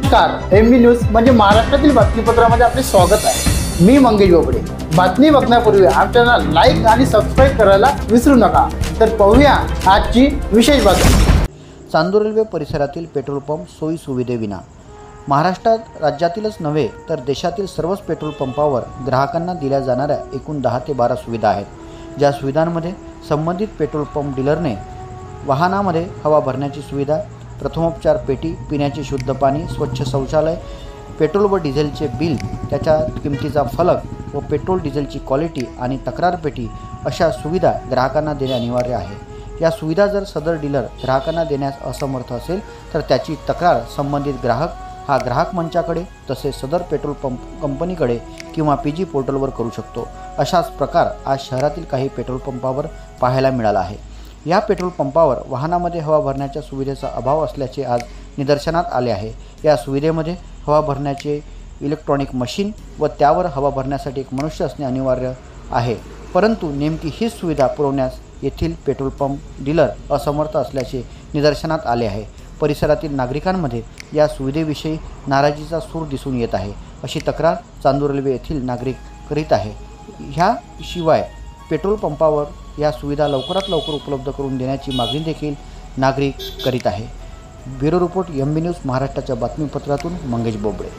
नमस्कार, MB news म्हणजे महाराष्ट्रातील बातमीपत्रामध्ये आपले स्वागत आहे। मी मंगेश बोबडे। बातमी बघण्यापूर्वी आमच्या लाईक आणि सबस्क्राईब करायला विसरू नका। तर पाहूया आजची विशेष बातमी। चांदूर रेल्वे परिसरातील पेट्रोल पंप सोयी सुविधेविना। महाराष्ट्रात राज्यातीलच नव्हे तर देशातील सर्वच पेट्रोल पंपावर ग्राहकांना दिल्या जाणाऱ्या एकूण 10 ते 12 सुविधा आहेत। ज्या सुविधांमध्ये संबंधित पेट्रोल पंप डीलरने वाहनामध्ये हवा भरण्याची सुविधा, प्रथमोपचार पेटी, पिण्याचे शुद्ध पाणी, स्वच्छ शौचालय, पेट्रोल व डिझेलचे बिल, त्याच्या किमतीचा फलक व पेट्रोल डिझेलची क्वालिटी आणि तक्रार पेटी अशा सुविधा ग्राहकांना देणे अनिवार्य आहे। या सुविधा जर सदर डीलर ग्राहकांना देण्यास असमर्थ असेल तर त्याची तक्रार संबंधित ग्राहक हा ग्राहक मंचाकडे तसेच सदर पेट्रोल पंप कंपनीकडे किंवा PG पोर्टलवर करू शकतो। अशाच प्रकार आज शहरातील काही पेट्रोल पंपावर पाहायला मिळाला आहे। या पेट्रोल पंपावर वाहनामध्ये हवा भरण्याच्या सुविधेचा अभाव असल्याचे आज निदर्शनात आले आहे। या सुविधेमध्ये हवा भरण्याचे इलेक्ट्रॉनिक मशीन व त्यावर हवा भरण्यासाठी एक मनुष्य असणे अनिवार्य आहे, परंतु नेमकी ही सुविधा पुरवण्यास येथील पेट्रोल पंप डीलर असमर्थ असल्याचे निदर्शनात आले आहे। परिसरातील नागरिकांमध्ये या सुविधेविषयी नाराजीचा सूर दिसून येत आहे, अशी तक्रार चांदूर रेल्वे येथील नागरिक करीत आहे। ह्याशिवाय पेट्रोल पंपावर या सुविधा लवकरात लवकर उपलब्ध करून देण्याची मागणी देखील नागरिक करीत आहे। ब्युरो रिपोर्ट, एमबी न्यूज, महाराष्ट्राच्या बातमीपत्रातून मंगेश बोबडे।